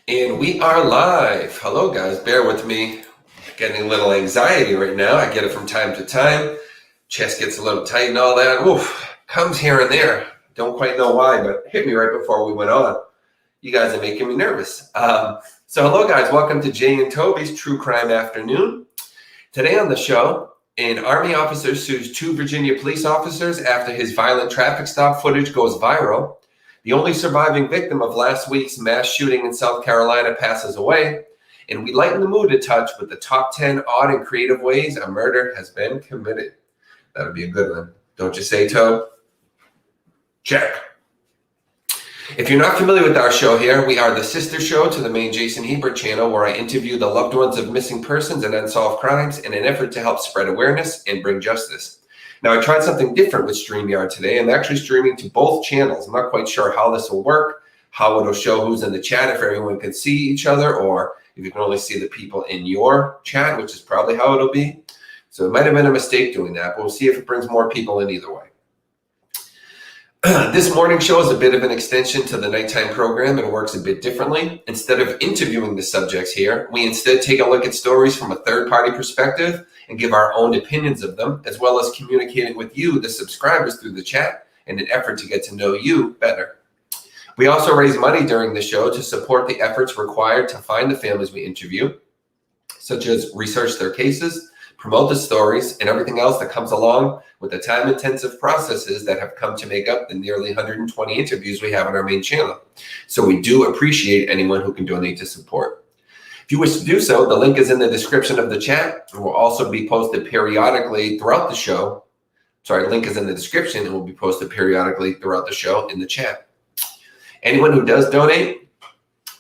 And we are live. Hello, guys. Bear with me. Getting a little anxiety right now. I get it from time to time. Chest gets a little tight and all that. Oof. Comes here and there. Don't quite know why, but hit me right before we went on. You guys are making me nervous. So hello, guys. Welcome to Jay and Toby's True Crime Afternoon. Today on the show, an Army officer sues 2 Virginia police officers after his violent traffic stop footage goes viral. The only surviving victim of last week's mass shooting in South Carolina passes away, and we lighten the mood a touch with the top 10 odd and creative ways a murder has been committed. That would be a good one. Don't you say, Tobe? Check. If you're not familiar with our show here, we are the sister show to the main Jason Hebert channel, where I interview the loved ones of missing persons and unsolved crimes in an effort to help spread awareness and bring justice. Now, I tried something different with StreamYard today. I'm actually streaming to both channels. I'm not quite sure how this will work, how it'll show who's in the chat, if everyone can see each other, or if you can only see the people in your chat, which is probably how it'll be. So it might have been a mistake doing that, but we'll see if it brings more people in either way. This morning show is a bit of an extension to the nighttime program and works a bit differently. Instead of interviewing the subjects here, we instead take a look at stories from a third-party perspective and give our own opinions of them, as well as communicating with you, the subscribers, through the chat in an effort to get to know you better. We also raise money during the show to support the efforts required to find the families we interview, such as research their cases, promote the stories, and everything else that comes along with the time-intensive processes that have come to make up the nearly 120 interviews we have on our main channel. So we do appreciate anyone who can donate to support. If you wish to do so, the link is in the description of the chat and will also be posted periodically throughout the show. Sorry, link is in the description and will be posted periodically throughout the show in the chat. Anyone who does donate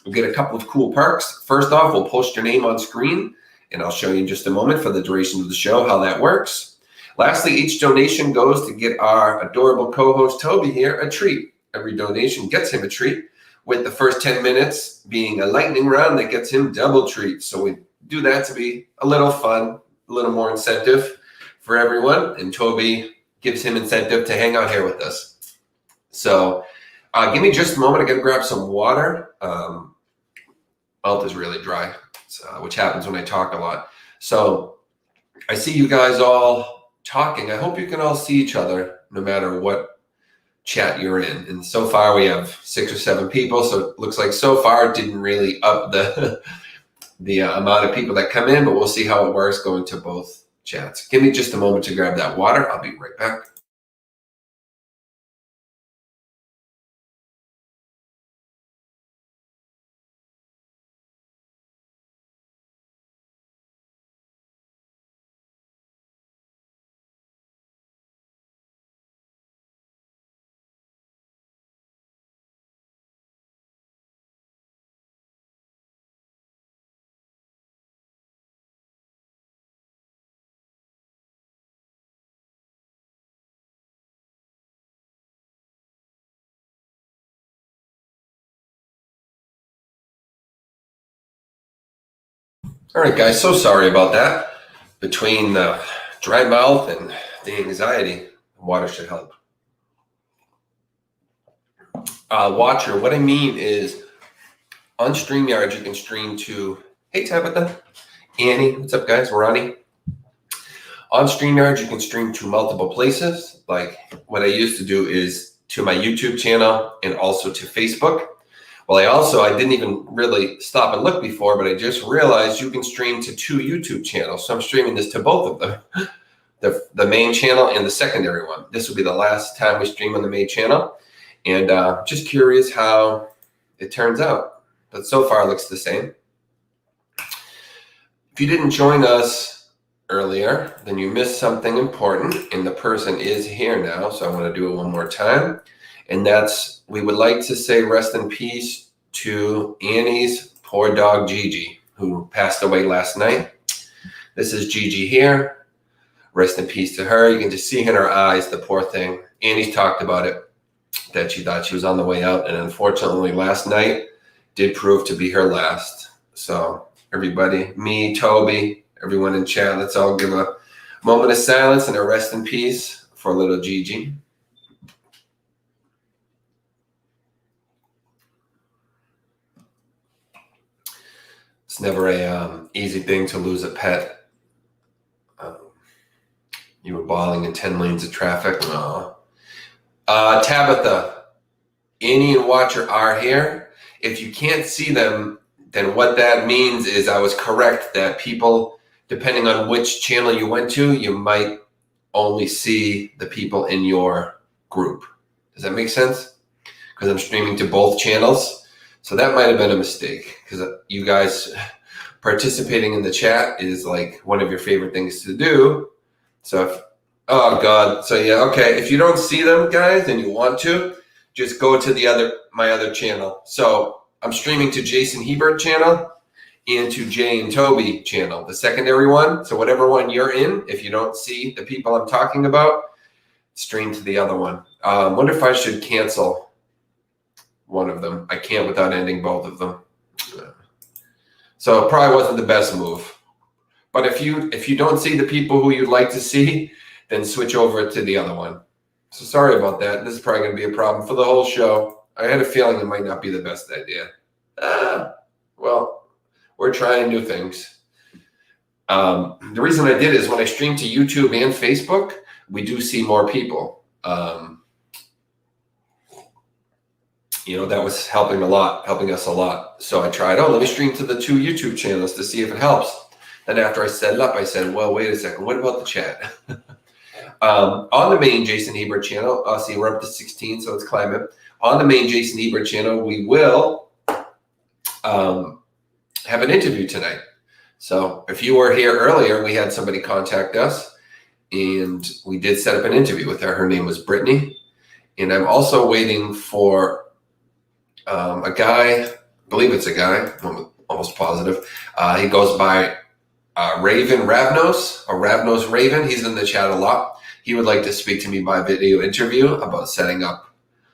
will get a couple of cool perks. First off, we'll post your name on screen, and I'll show you in just a moment for the duration of the show how that works. Lastly, each donation goes to get our adorable co-host Toby here a treat. Every donation gets him a treat, with the first 10 minutes being a lightning round that gets him double treats. So we do that to be a little fun, a little more incentive for everyone, and Toby gives him incentive to hang out here with us. So give me just a moment. I gotta grab some water. Mouth is really dry, which happens when I talk a lot. So I see you guys all talking. I hope you can all see each other no matter what chat you're in. And so far we have 6 or 7 people. So it looks like so far it didn't really up the amount of people that come in, but we'll see how it works going to both chats. Give me just a moment to grab that water. I'll be right back. All right, guys, so sorry about that. Between the dry mouth and the anxiety, water should help. Watcher, what I mean is on StreamYard, you can stream to, hey, Tabitha, Annie, what's up, guys? Ronnie. On StreamYard, you can stream to multiple places. Like what I used to do is to my YouTube channel and also to Facebook. Well, I didn't even really stop and look before, but I just realized you can stream to 2 YouTube channels. So I'm streaming this to both of them, the main channel and the secondary one. This will be the last time we stream on the main channel. And just curious how it turns out. But so far it looks the same. If you didn't join us earlier, then you missed something important, and the person is here now. So I'm going to do it one more time. And that's, we would like to say rest in peace to Annie's poor dog, Gigi, who passed away last night. This is Gigi here. Rest in peace to her. You can just see in her eyes, the poor thing. Annie's talked about it, that she thought she was on the way out. And unfortunately, last night did prove to be her last. So everybody, me, Toby, everyone in chat, let's all give a moment of silence and a rest in peace for little Gigi. It's never a easy thing to lose a pet. You were bawling in 10 lanes of traffic. No. Tabitha, Annie and Watcher are here. If you can't see them, then what that means is I was correct that people, depending on which channel you went to, you might only see the people in your group. Does that make sense? Because I'm streaming to both channels. So that might have been a mistake, because you guys participating in the chat is like one of your favorite things to do. So oh God. So yeah, okay. If you don't see them, guys, and you want to, just go to my other channel. So I'm streaming to Jason Hebert channel and to Jay and Toby channel, the secondary one. So whatever one you're in, if you don't see the people I'm talking about, stream to the other one. Wonder if I should cancel one of them. I can't without ending both of them. So it probably wasn't the best move. But if you don't see the people who you'd like to see, then switch over to the other one. So sorry about that. This is probably going to be a problem for the whole show. I had a feeling it might not be the best idea. Well, we're trying new things. The reason I did is when I stream to YouTube and Facebook, we do see more people. That was helping us a lot. So I tried, let me stream to the 2 YouTube channels to see if it helps. Then after I set it up, I said, well, wait a second, what about the chat? On the main Jason Hebert channel, see, we're up to 16, so it's climbing. On the main Jason Hebert channel, we will have an interview tonight. So if you were here earlier, we had somebody contact us, and we did set up an interview with her. Her name was Brittany. And I'm also waiting for a guy, I believe it's a guy, I'm almost positive. He goes by Raven Ravnos, or Ravnos Raven. He's in the chat a lot. He would like to speak to me by video interview about setting up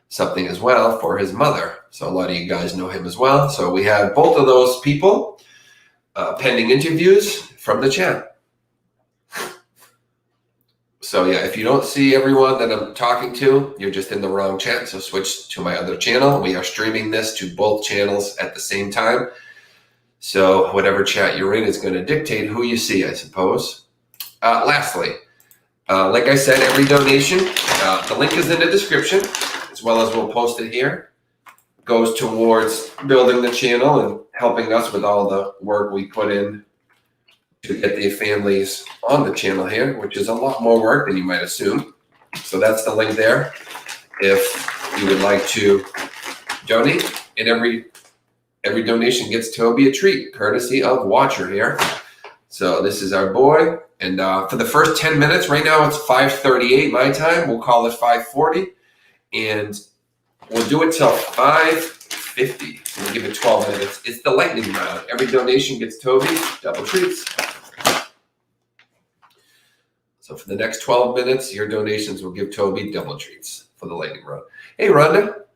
something as well for his mother. So a lot of you guys know him as well. So we have both of those people pending interviews from the chat. So yeah, if you don't see everyone that I'm talking to, you're just in the wrong chat. So switch to my other channel. We are streaming this to both channels at the same time. So whatever chat you're in is going to dictate who you see, I suppose. Lastly, like I said, every donation, the link is in the description, as well as we'll post it here, goes towards building the channel and helping us with all the work we put in to get the families on the channel here, which is a lot more work than you might assume. So that's the link there if you would like to donate. And every donation gets Toby a treat, courtesy of Watcher here. So this is our boy. And for the first 10 minutes, right now it's 5:38 my time. We'll call it 5:40. And we'll do it till 5:50. So we'll give it 12 minutes. It's the lightning round. Every donation gets Toby double treats. So for the next 12 minutes, your donations will give Toby double treats for the lightning round. Hey, Rhonda.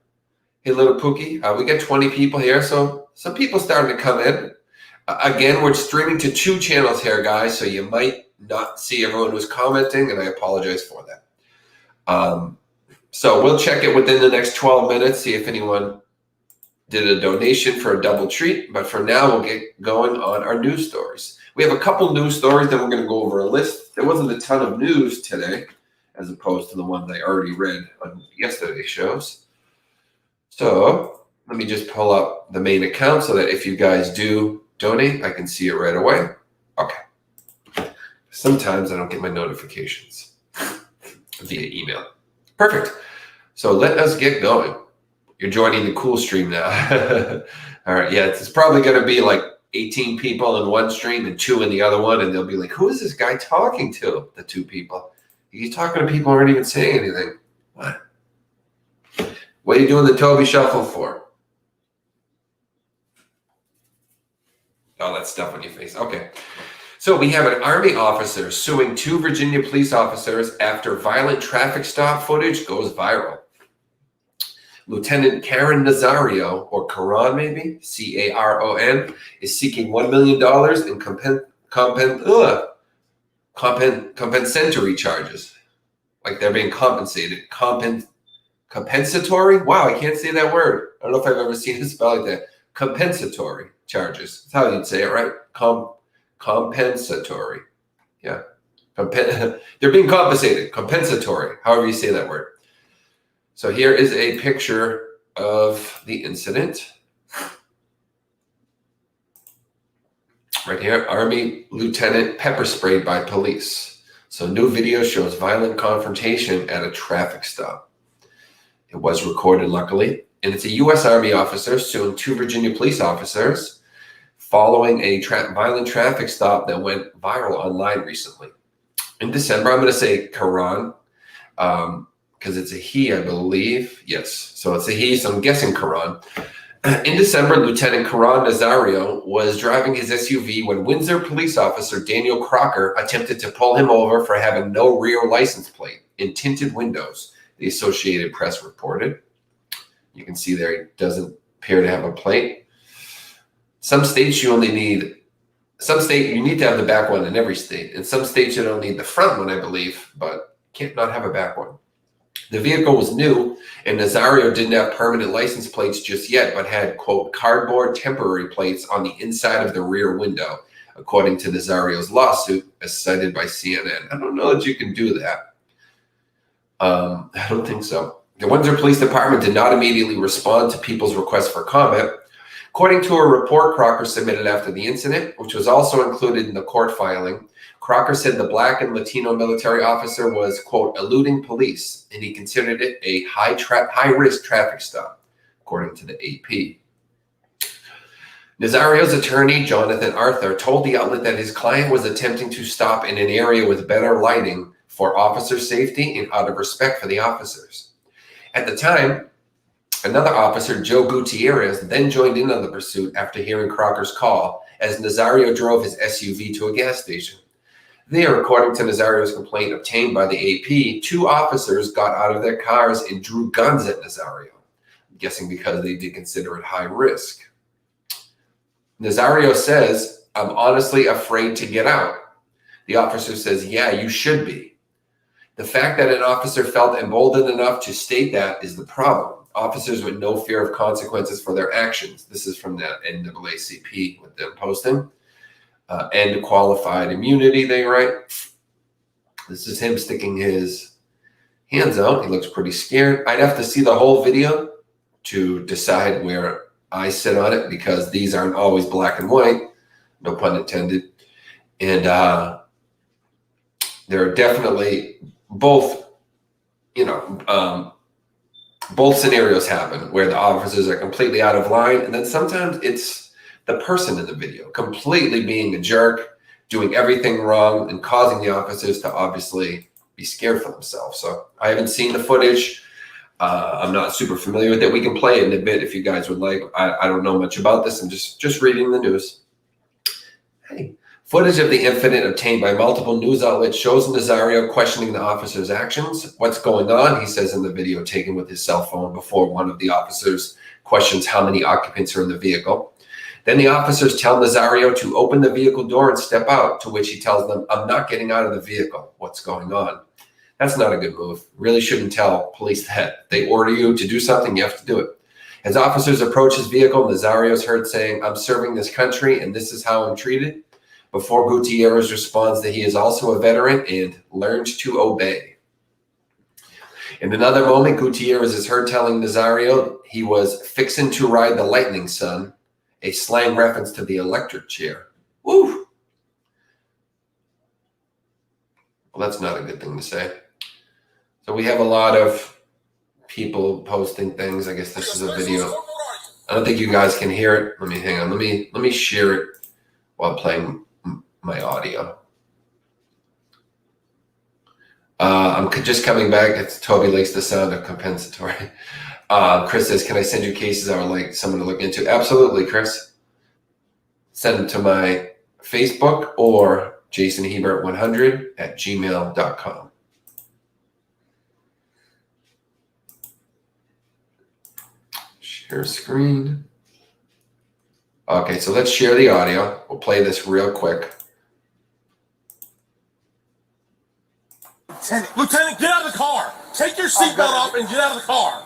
Hey, little Pookie. We got 20 people here, so some people starting to come in. Again, we're streaming to 2 channels here, guys, so you might not see everyone who's commenting, and I apologize for that. So we'll check it within the next 12 minutes, see if anyone did a donation for a double treat. But for now, we'll get going on our news stories. We have a couple news stories, then we're going to go over a list. There wasn't a ton of news today, as opposed to the ones I already read on yesterday's shows. So let me just pull up the main account so that if you guys do donate, I can see it right away. Okay. Sometimes I don't get my notifications via email. Perfect. So let us get going. You're joining the cool stream now. All right. Yeah, it's probably going to be like 18 people in one stream and 2 in the other one. And they'll be like, who is this guy talking to? The 2 people. He's talking to people who aren't even saying anything. What? What are you doing the Toby Shuffle for? Oh, that stuff on your face. Okay. So we have an Army officer suing 2 Virginia police officers after violent traffic stop footage goes viral. Lieutenant Karen Nazario, or Caron maybe, C-A-R-O-N, is seeking $1 million in compensatory charges. Like they're being compensated. Compensatory? Wow, I can't say that word. I don't know if I've ever seen it spelled like that. compensatory charges. That's how you'd say it, right? Compensatory. Yeah. They're being compensated. Compensatory, however you say that word. So here is a picture of the incident. Right here, Army lieutenant pepper sprayed by police. So new video shows violent confrontation at a traffic stop. It was recorded, luckily. And it's a U.S. Army officer suing 2 Virginia police officers following a violent traffic stop that went viral online recently. In December, I'm going to say Karan, because it's a he, I believe. Yes, so it's a he, so I'm guessing Karan. In December, Lieutenant Karan Nazario was driving his SUV when Windsor police officer Daniel Crocker attempted to pull him over for having no rear license plate in tinted windows, the Associated Press reported. You can see there he doesn't appear to have a plate. Some states you need to have the back one in every state. In some states you don't need the front one, I believe, but can't not have a back one. The vehicle was new, and Nazario didn't have permanent license plates just yet, but had, quote, cardboard temporary plates on the inside of the rear window, according to Nazario's lawsuit, as cited by CNN. I don't know that you can do that. I don't think so. The Windsor Police Department did not immediately respond to people's request for comment. According to a report Crocker submitted after the incident, which was also included in the court filing, Crocker said the Black and Latino military officer was, quote, eluding police, and he considered it a high-risk traffic stop, according to the AP. Nazario's attorney, Jonathan Arthur, told the outlet that his client was attempting to stop in an area with better lighting for officer safety and out of respect for the officers. At the time, another officer, Joe Gutierrez, then joined in on the pursuit after hearing Crocker's call as Nazario drove his SUV to a gas station. There, according to Nazario's complaint obtained by the AP, 2 officers got out of their cars and drew guns at Nazario, I'm guessing because they did consider it high risk. Nazario says, I'm honestly afraid to get out. The officer says, yeah, you should be. The fact that an officer felt emboldened enough to state that is the problem. Officers with no fear of consequences for their actions. This is from the NAACP with them posting. And qualified immunity, they write. This is him sticking his hands out. He looks pretty scared. I'd have to see the whole video to decide where I sit on it, because these aren't always black and white, no pun intended. And there are definitely both scenarios happen where the officers are completely out of line, and then sometimes it's the person in the video completely being a jerk, doing everything wrong, and causing the officers to obviously be scared for themselves. So I haven't seen the footage. I'm not super familiar with it. We can play it in a bit if you guys would like. I don't know much about this. I'm just reading the news. Hey. Footage of the incident obtained by multiple news outlets shows Nazario questioning the officer's actions. What's going on, he says in the video taken with his cell phone before one of the officers questions how many occupants are in the vehicle. Then the officers tell Nazario to open the vehicle door and step out, to which he tells them, I'm not getting out of the vehicle. What's going on? That's not a good move. Really shouldn't tell police that. They order you to do something, you have to do it. As officers approach his vehicle, Nazario's heard saying, I'm serving this country and this is how I'm treated, before Gutierrez responds that he is also a veteran and learned to obey. In another moment, Gutierrez is heard telling Nazario he was fixing to ride the lightning son, a slang reference to the electric chair. Woo! Well, that's not a good thing to say. So we have a lot of people posting things. I guess this is a video. I don't think you guys can hear it. Let me hang on. Let me share it while playing my audio. I'm just coming back. It's Toby likes the sound of compensatory. Chris says, can I send you cases I would like someone to look into? Absolutely, Chris. Send them to my Facebook or jasonhebert100@gmail.com. Share screen. Okay, so let's share the audio. We'll play this real quick. Lieutenant, get out of the car. Take your seatbelt off and get out of the car.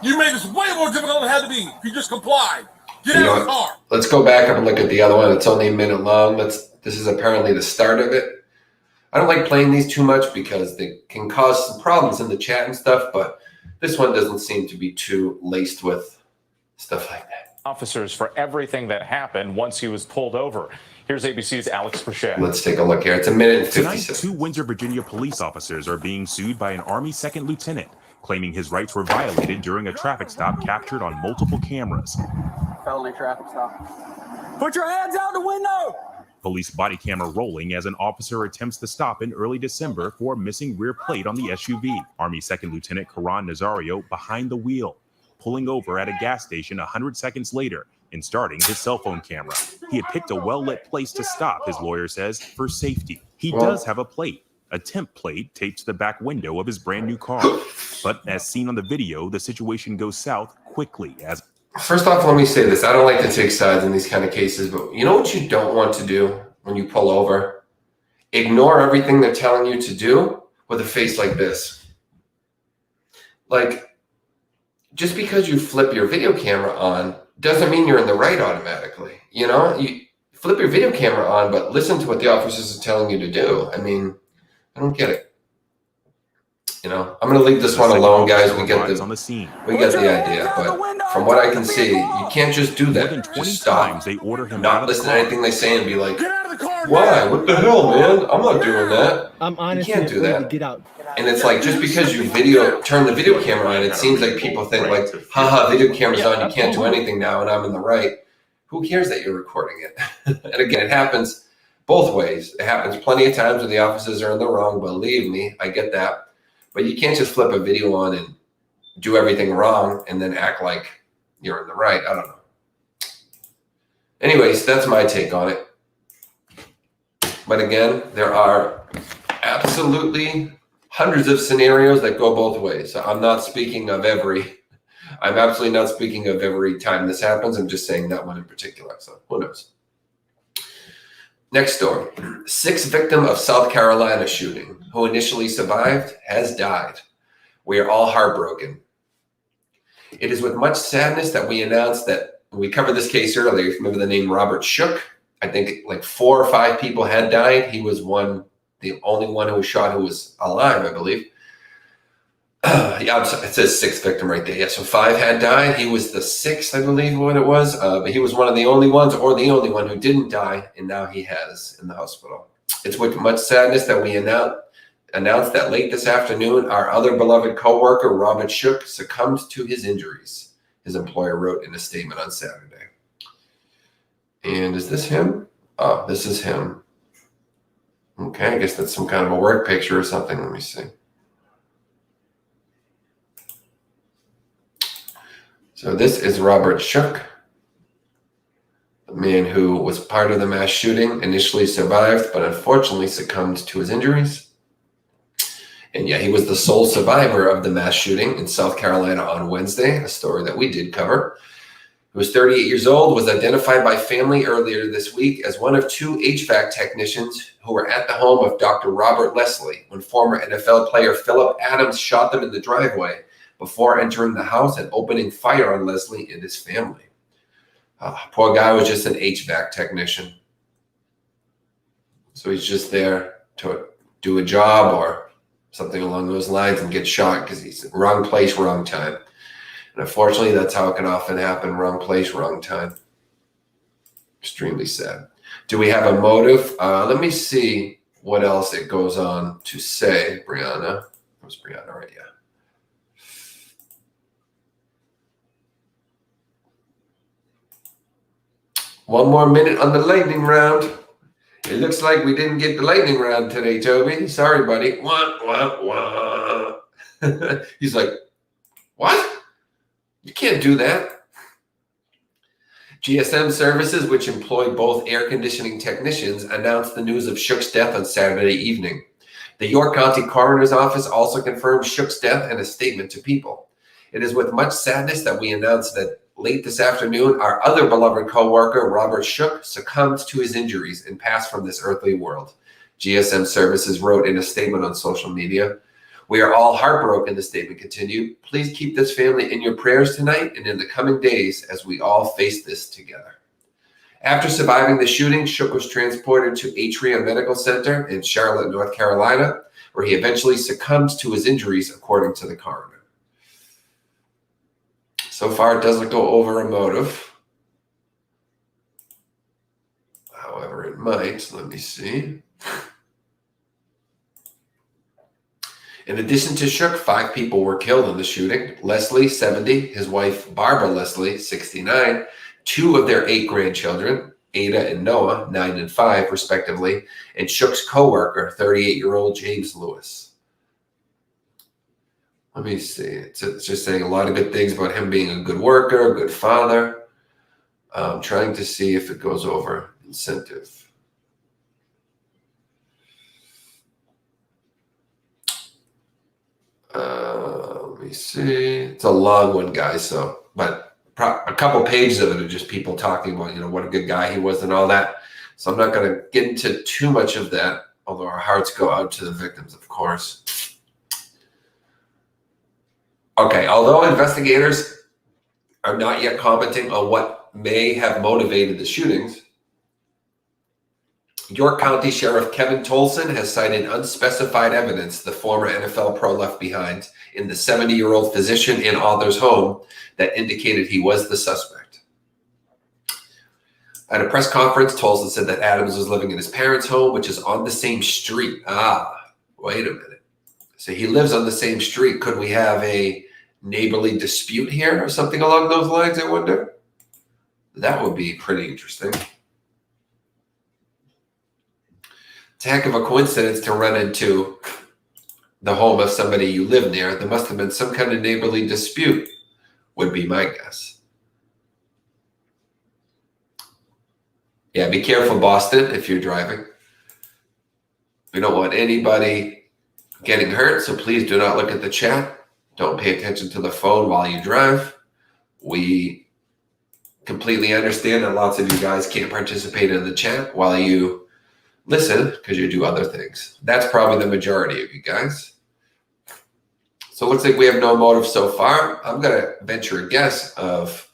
You made this way more difficult than it had to be. You just complied. Get You out know of the what? car. Let's go back up and look at the other one. It's only a minute long. This is apparently the start of it. I don't like playing these too much because they can cause some problems in the chat and stuff, but this one doesn't seem to be too laced with stuff like that. Officers for everything that happened once he was pulled over. Here's ABC's Alex Brachet. Let's take a look here. It's a minute and 50 Tonight, seconds. 2 Windsor, Virginia police officers are being sued by an Army second lieutenant, claiming his rights were violated during a traffic stop captured on multiple cameras. Felony traffic stop. Put your hands out the window. Police body camera rolling as an officer attempts to stop in early December for a missing rear plate on the SUV. Army second lieutenant Karan Nazario behind the wheel, pulling over at a gas station 100 seconds later and starting his cell phone camera. He had picked a well-lit place to stop, his lawyer says, for safety. He does have a plate, a temp plate taped to the back window of his brand new car. But as seen on the video, the situation goes south quickly as... First off, let me say this. I don't like to take sides in these kind of cases, but you know what you don't want to do when you pull over? Ignore everything they're telling you to do with a face like this. Like, just because you flip your video camera on doesn't mean you're in the right automatically. You know, you flip your video camera on, but listen to what the officers are telling you to do. I mean, I don't get it. You know, I'm going to leave this one alone, guys. We get the idea. But from what I can see, you can't just do that. More than 20 just stop. times they order him out Not of the listen to car. anything they say and be like, Get out of the car. why? What the hell, man? I'm not doing that. I'm honestly You can't do afraid that. to get out. And it's like, just because you turn the video camera on, it seems like people think like, haha, video camera's on, you can't do anything now, and I'm in the right. Who cares that you're recording it? And again, it happens both ways. It happens plenty of times when the officers are in the wrong, believe me, I get that. But you can't just flip a video on and do everything wrong and then act like you're in the right. I don't know. Anyways, that's my take on it. But again, there are absolutely hundreds of scenarios that go both ways. So I'm absolutely not speaking of every time this happens. I'm just saying that one in particular. So who knows? Next story. 6th victim of South Carolina shooting, who initially survived, has died. We are all heartbroken. It is with much sadness that we announce that we covered this case earlier. If you remember the name Robert Shook, I think like 4 or 5 people had died. He was the only one who was shot who was alive, I believe. Yeah, it says 6th victim right there. Yeah, so 5 had died. He was the 6th, I believe, what it was. But he was one of the only ones, or the only one who didn't die, and now he has in the hospital. It's with much sadness that we announced that late this afternoon, our other beloved coworker, Robert Shook, succumbed to his injuries, his employer wrote in a statement on Saturday. And is this him? Oh, this is him. Okay, I guess that's some kind of a work picture or something. Let me see. So this is Robert Shook, the man who was part of the mass shooting, initially survived, but unfortunately succumbed to his injuries. And yeah, he was the sole survivor of the mass shooting in South Carolina on Wednesday, a story that we did cover. He was 38 years old, was identified by family earlier this week as one of 2 HVAC technicians who were at the home of Dr. Robert Leslie when former NFL player Philip Adams shot them in the driveway before entering the house and opening fire on Leslie and his family. Poor guy was just an HVAC technician. So he's just there to do a job or something along those lines and get shot because he's in wrong place, wrong time. And unfortunately, that's how it can often happen. Wrong place, wrong time. Extremely sad. Do we have a motive? Let me see what else it goes on to say, Brianna. It was Brianna, right? Yeah. One more minute on the lightning round. It looks like we didn't get the lightning round today, Toby. Sorry, buddy. Wah, wah, wah. He's like, what? You can't do that. GSM Services, which employ both air conditioning technicians, announced the news of Shook's death on Saturday evening. The York County Coroner's Office also confirmed Shook's death in a statement to People. It is with much sadness that we announce that late this afternoon, our other beloved coworker, Robert Shook, succumbed to his injuries and passed from this earthly world. GSM Services wrote in a statement on social media. We are all heartbroken, the statement continued. Please keep this family in your prayers tonight and in the coming days as we all face this together. After surviving the shooting, Shook was transported to Atrium Medical Center in Charlotte, North Carolina, where he eventually succumbed to his injuries, according to the coroner. So far, it doesn't go over a motive. However, it might. Let me see. In addition to Shook, 5 people were killed in the shooting. Leslie, 70, his wife Barbara Leslie, 69, 2 of their 8 grandchildren, Ada and Noah, 9 and 5, respectively, and Shook's co-worker, 38-year-old James Lewis. Let me see. It's just saying a lot of good things about him being a good worker, a good father. I'm trying to see if it goes over incentive. Let me see. It's a long one, guys. But a couple pages of it are just people talking about, what a good guy he was and all that. So I'm not going to get into too much of that, although our hearts go out to the victims, of course. Okay, although investigators are not yet commenting on what may have motivated the shootings, York County Sheriff Kevin Tolson has cited unspecified evidence the former NFL pro left behind in the 70-year-old physician and author's home that indicated he was the suspect. At a press conference, Tolson said that Adams was living in his parents' home, which is on the same street. Wait a minute. So he lives on the same street. Could we have a neighborly dispute here or something along those lines, I wonder? That would be pretty interesting. It's a heck of a coincidence to run into the home of somebody you live near. There must have been some kind of neighborly dispute, would be my guess. Yeah, be careful, Boston, if you're driving. We don't want anybody getting hurt, so please do not look at the chat. Don't pay attention to the phone while you drive. We completely understand that lots of you guys can't participate in the chat while you listen because you do other things. That's probably the majority of you guys. So it looks like we have no motive so far. I'm going to venture a guess of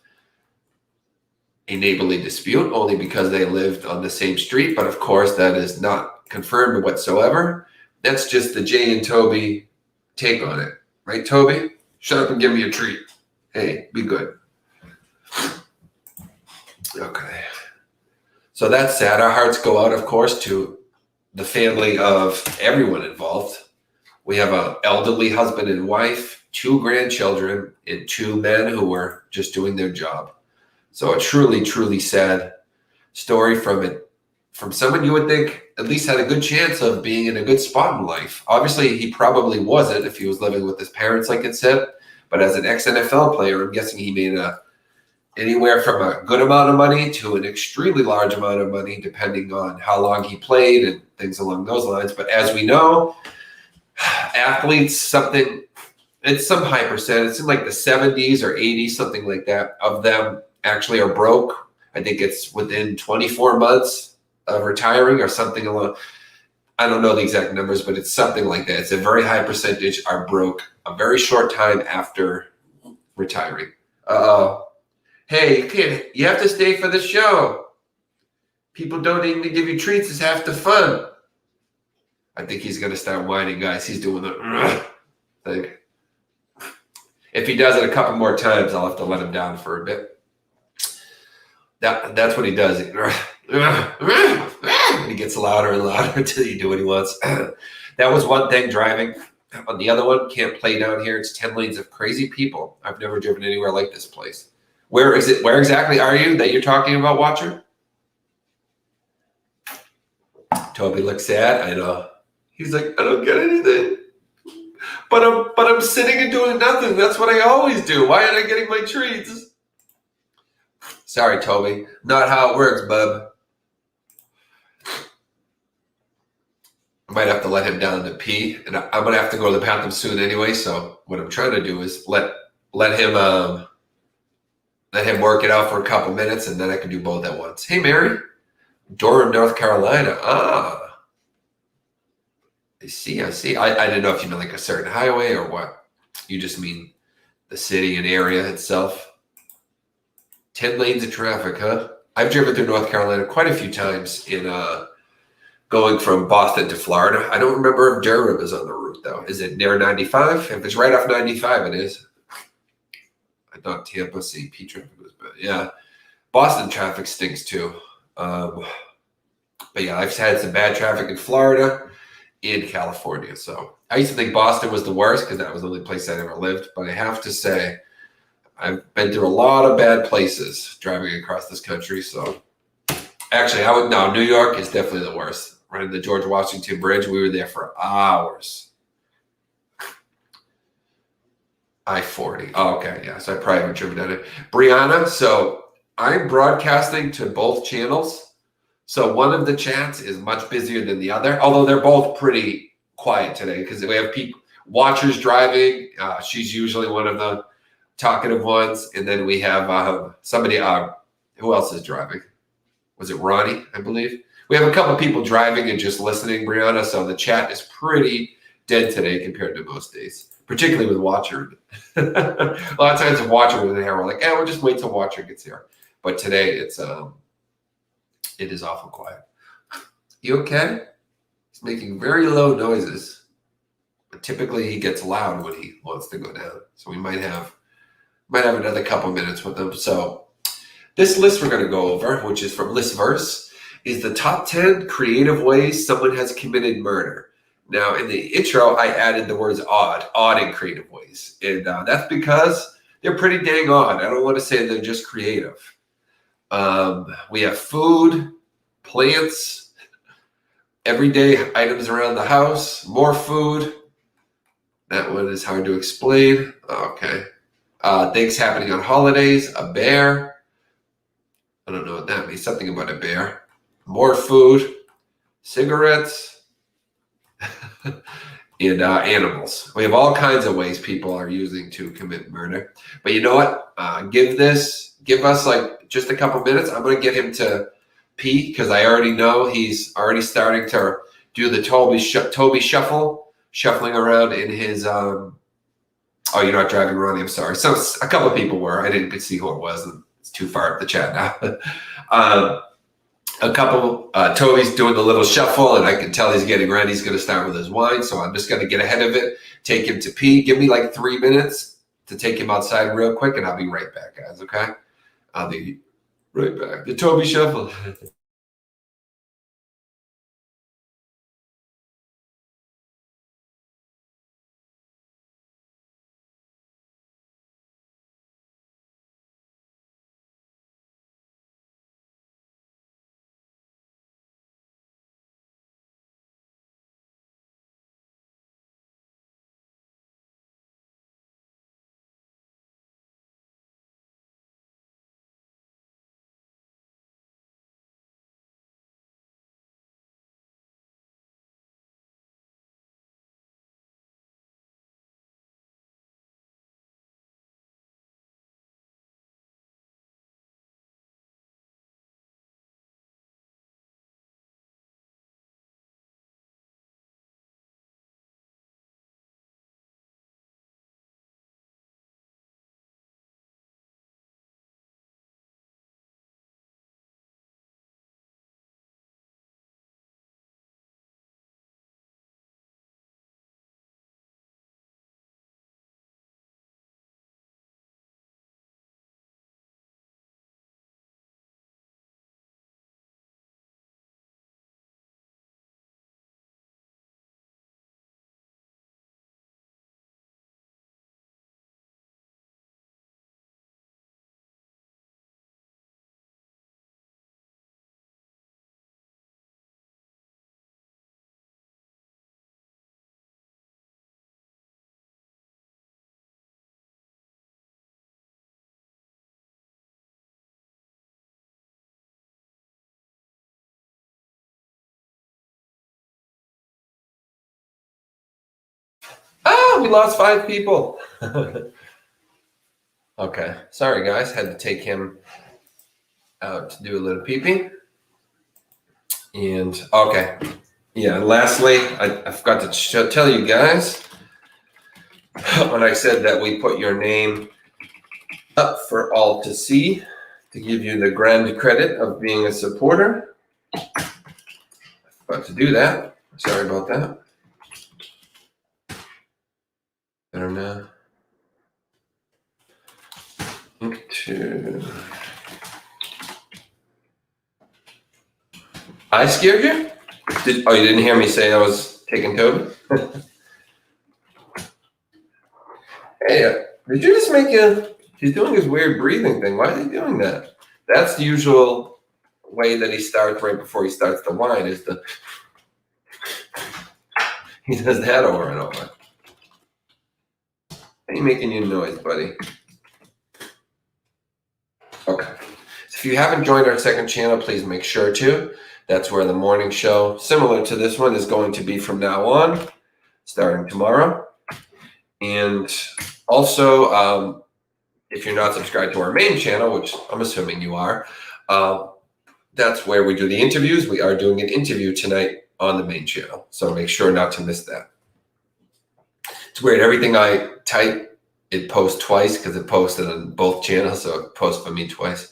a neighborly dispute only because they lived on the same street. But of course, that is not confirmed whatsoever. That's just the Jay and Toby take on it. Right, Toby? Shut up and give me a treat. Hey, be good. Okay. So that's sad. Our hearts go out, of course, to the family of everyone involved. We have an elderly husband and wife, 2 grandchildren, and 2 men who were just doing their job. So a truly, truly sad story from someone you would think at least had a good chance of being in a good spot in life. Obviously, he probably wasn't if he was living with his parents, like it said. But as an ex-NFL player, I'm guessing he made anywhere from a good amount of money to an extremely large amount of money, depending on how long he played and things along those lines. But as we know, athletes, it's some high percent. It's in like the 70s or 80s, something like that, of them actually are broke. I think it's within 24 months of retiring or something along. I don't know the exact numbers, but it's something like that. It's a very high percentage are broke a very short time after retiring. Hey, kid, you have to stay for the show. People don't even give you treats. It's half the fun. I think he's going to start whining, guys. He's doing the thing. If he does it a couple more times, I'll have to let him down for a bit. That's what he does. He gets louder and louder until you do what he wants. That was one thing driving. On the other one, can't play down here. It's 10 lanes of crazy people. I've never driven anywhere like this place. Where is it? Where exactly are you that you're talking about, Watcher? Toby looks sad. I know. He's like, I don't get anything. But I'm sitting and doing nothing. That's what I always do. Why aren't I getting my treats? Sorry, Toby. Not how it works, bub. I might have to let him down to pee, and I'm gonna have to go to the bathroom soon anyway. So what I'm trying to do is let him work it out for a couple minutes, and then I can do both at once. Hey, Mary, Durham, North Carolina. I see. I didn't know if you meant like a certain highway or what. You just mean the city and area itself. 10 lanes of traffic, huh? I've driven through North Carolina quite a few times in going from Boston to Florida. I don't remember if Durham is on the route though. Is it near 95? If it's right off 95, it is. I thought Tampa St. Pete traffic was bad. Yeah. Boston traffic stinks too. But yeah, I've had some bad traffic in Florida, in California. So I used to think Boston was the worst because that was the only place I ever lived. But I have to say, I've been through a lot of bad places driving across this country. So actually, New York is definitely the worst. Running the George Washington Bridge, we were there for hours. I-40. Oh, okay, yeah. So I probably haven't driven down it. Brianna, so I'm broadcasting to both channels. So one of the chats is much busier than the other, although they're both pretty quiet today because we have people, watchers driving. She's usually one of the talkative ones. And then we have somebody, who else is driving? Was it Ronnie, I believe? We have a couple of people driving and just listening, Brianna. So the chat is pretty dead today compared to most days, particularly with Watcher. A lot of times if Watcher was here, we're like, we'll just wait till Watcher gets here. But today it is awful quiet. You okay? He's making very low noises. But typically he gets loud when he wants to go down. So we might have another couple minutes with him. So this list we're going to go over, which is from Listverse, is the top 10 creative ways someone has committed murder. Now, in the intro, I added the words odd and creative ways. And that's because they're pretty dang odd. I don't want to say they're just creative. We have food, plants, everyday items around the house, more food. That one is hard to explain. Okay. Things happening on holidays, a bear. I don't know what that means. Something about a bear. More food, cigarettes, and animals. We have all kinds of ways people are using to commit murder. But you know what? Give us like just a couple minutes. I'm going to get him to pee because I already know he's already starting to do the Toby shuffle, shuffling around in his. Oh, you're not driving, Ronnie. I'm sorry. So a couple of people were. I didn't see who it was. It's too far up the chat now. A couple, Toby's doing the little shuffle, and I can tell he's getting ready. He's going to start with his wine, so I'm just going to get ahead of it, take him to pee. Give me like 3 minutes to take him outside real quick, and I'll be right back, guys, okay? I'll be right back. The Toby shuffle. We lost 5 people. Okay. Sorry, guys. Had to take him out to do a little pee-pee. And, okay. Yeah, and lastly, I forgot to tell you guys when I said that we put your name up for all to see to give you the grand credit of being a supporter. I forgot to do that. Sorry about that. Better now. I scared you? You didn't hear me say I was taking Toby? Hey, did you just make he's doing his weird breathing thing. Why is he doing that? That's the usual way that he starts right before he starts to whine is he does that over and over. Why are you making your noise, buddy? Okay. So if you haven't joined our second channel, please make sure to. That's where the morning show, similar to this one, is going to be from now on, starting tomorrow. And also, if you're not subscribed to our main channel, which I'm assuming you are, that's where we do the interviews. We are doing an interview tonight on the main channel, so make sure not to miss that. It's weird. Everything I type, it posts twice because it posted on both channels, so it posts for me twice.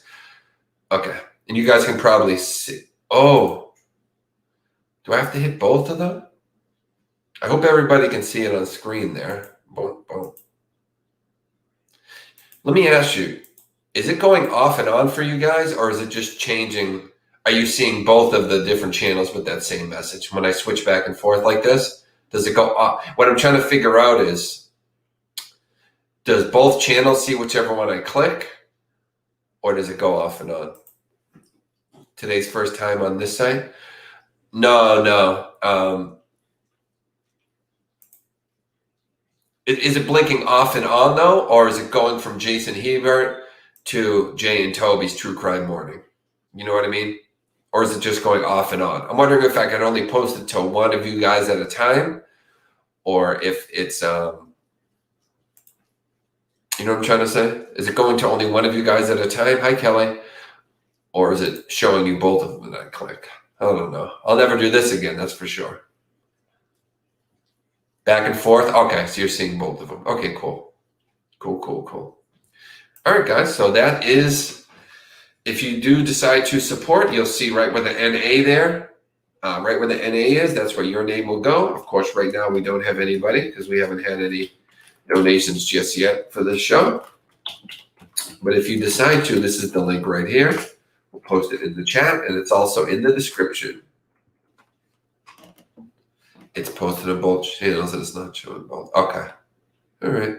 Okay, and you guys can probably see. Oh, do I have to hit both of them? I hope everybody can see it on screen there. Boom, boom. Let me ask you, is it going off and on for you guys, or is it just changing? Are you seeing both of the different channels with that same message? When I switch back and forth like this, does it go off? What I'm trying to figure out is, does both channels see whichever one I click, or does it go off and on? Today's first time on this site? No. Is it blinking off and on, though, or is it going from Jason Hebert to Jay and Toby's True Crime Morning? You know what I mean? Or is it just going off and on? I'm wondering if I can only post it to one of you guys at a time, or if it's, you know what I'm trying to say? Is it going to only one of you guys at a time? Hi, Kelly. Or is it showing you both of them when I click? I don't know. I'll never do this again, that's for sure. Back and forth? Okay, so you're seeing both of them. Okay, cool. Cool. All right, guys, so that is, if you do decide to support, you'll see right where the NA there, right where the NA is, that's where your name will go. Of course, right now we don't have anybody because we haven't had any donations just yet for this show. But if you decide to, this is the link right here. We'll post it in the chat, and it's also in the description. It's posted on both channels, and it's not showing both. Okay. All right.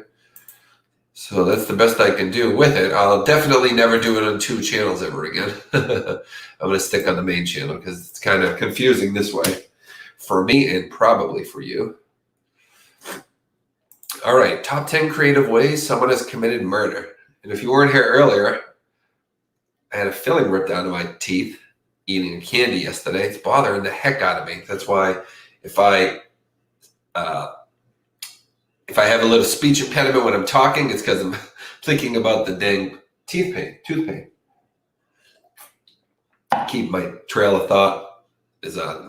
So that's the best I can do with it. I'll definitely never do it on two channels ever again. I'm going to stick on the main channel because it's kind of confusing this way for me and probably for you. All right. Top 10 creative ways someone has committed murder. And if you weren't here earlier, I had a filling ripped out of my teeth eating a candy yesterday. It's bothering the heck out of me. That's why if I have a little speech impediment when I'm talking, it's because I'm thinking about the dang tooth pain. Keep my trail of thought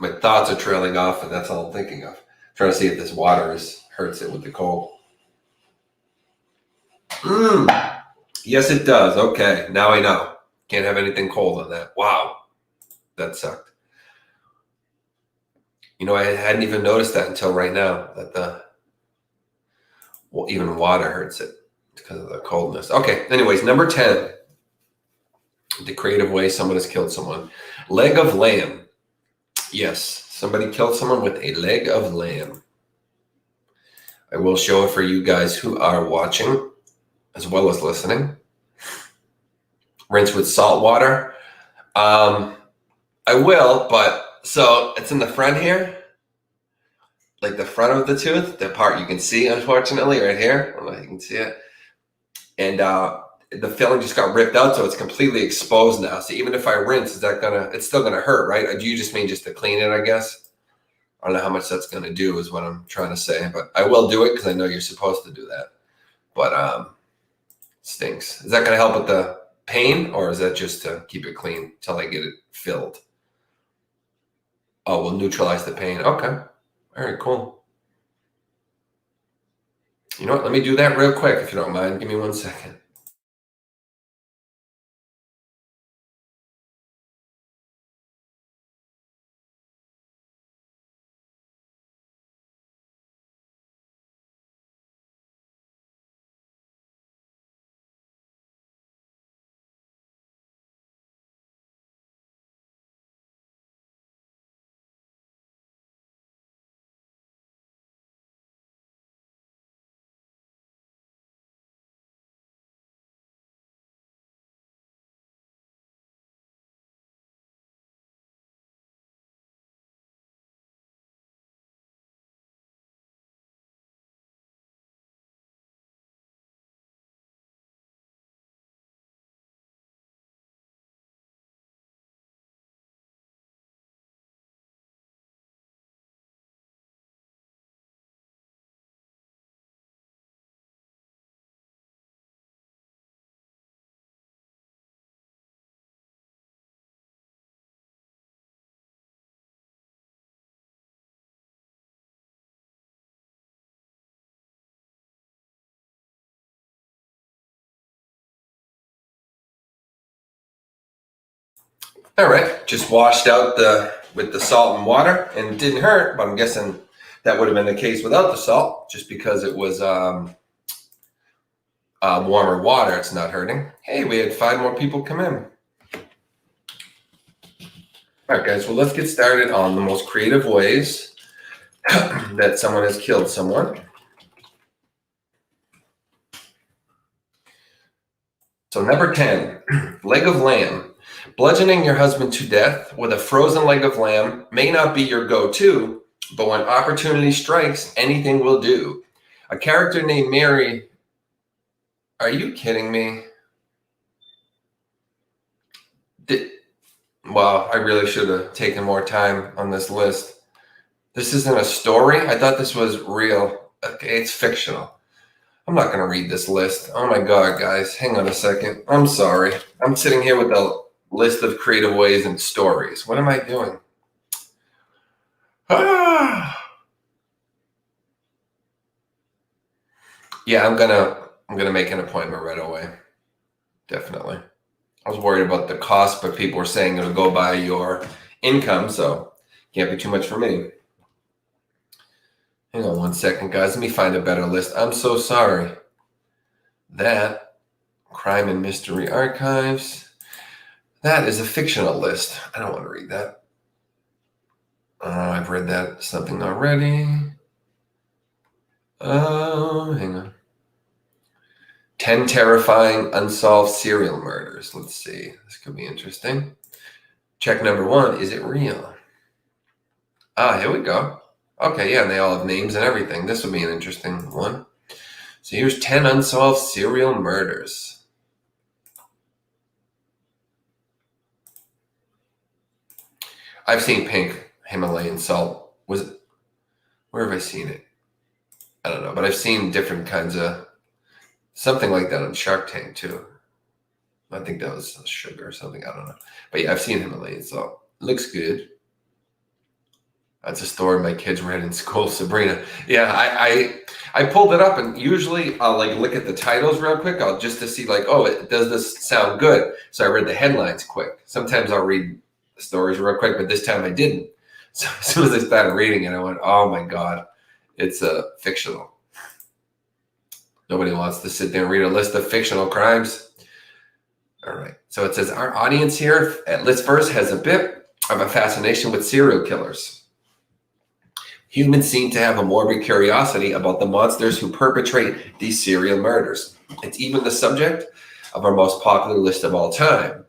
my thoughts are trailing off, and that's all I'm thinking of. I'm trying to see if this water hurts it with the cold. Yes, it does. Okay, now I know. Can't have anything cold on that. Wow, that sucked. You know, I hadn't even noticed that until right now, that even water hurts it because of the coldness. Okay, anyways, number 10, the creative way someone has killed someone. Leg of lamb. Yes, somebody killed someone with a leg of lamb. I will show it for you guys who are watching as well as listening. Rinse with salt water. I will, but so it's in the front here. Like the front of the tooth, the part you can see, unfortunately, right here. I don't know if you can see it. And the filling just got ripped out, so it's completely exposed now. So even if I rinse, it's still gonna hurt, right? Do you just mean just to clean it, I guess? I don't know how much that's gonna do is what I'm trying to say, but I will do it because I know you're supposed to do that. But stinks. Is that gonna help with the pain, or is that just to keep it clean till I get it filled? Oh, will neutralize the pain. Okay. All right, cool. You know what? Let me do that real quick, if you don't mind. Give me 1 second. All right, just washed out with the salt and water, and it didn't hurt. But I'm guessing that would have been the case without the salt, just because it was warmer water. It's not hurting. Hey, we had 5 more people come in. All right, guys. Well, let's get started on the most creative ways that someone has killed someone. So number 10, leg of lamb. Bludgeoning your husband to death with a frozen leg of lamb may not be your go-to, but when opportunity strikes, anything will do. A character named Mary. Are you kidding me? Wow, I really should have taken more time on this list. This isn't a story? I thought this was real. Okay, it's fictional. I'm not going to read this list. Oh my God, guys. Hang on a second. I'm sorry. I'm sitting here with a list of creative ways and stories. What am I doing? Yeah, I'm gonna make an appointment right away. Definitely. I was worried about the cost, but people were saying it'll go by your income, so can't be too much for me. Hang on 1 second, guys. Let me find a better list. I'm so sorry. That Crime and Mystery Archives. That is a fictional list. I don't want to read that. I've read that something already. Oh, hang on. 10 terrifying unsolved serial murders. Let's see. This could be interesting. Check number 1. Is it real? Here we go. Okay, yeah, and they all have names and everything. This would be an interesting one. So here's 10 unsolved serial murders. I've seen pink Himalayan salt. Where have I seen it? I don't know, but I've seen different kinds of something like that on Shark Tank too. I think that was sugar or something. I don't know. But yeah, I've seen Himalayan salt. Looks good. That's a story my kids read in school, Sabrina. Yeah, I pulled it up, and usually I'll like look at the titles real quick. I'll just to see like, oh, does this sound good? So I read the headlines quick. Sometimes I'll read the stories real quick, but this time I didn't. So as soon as I started reading it, I went, oh my God, it's fictional. Nobody wants to sit there and read a list of fictional crimes. All right. So it says our audience here at List First has a bit of a fascination with serial killers. Humans seem to have a morbid curiosity about the monsters who perpetrate these serial murders. It's even the subject of our most popular list of all time.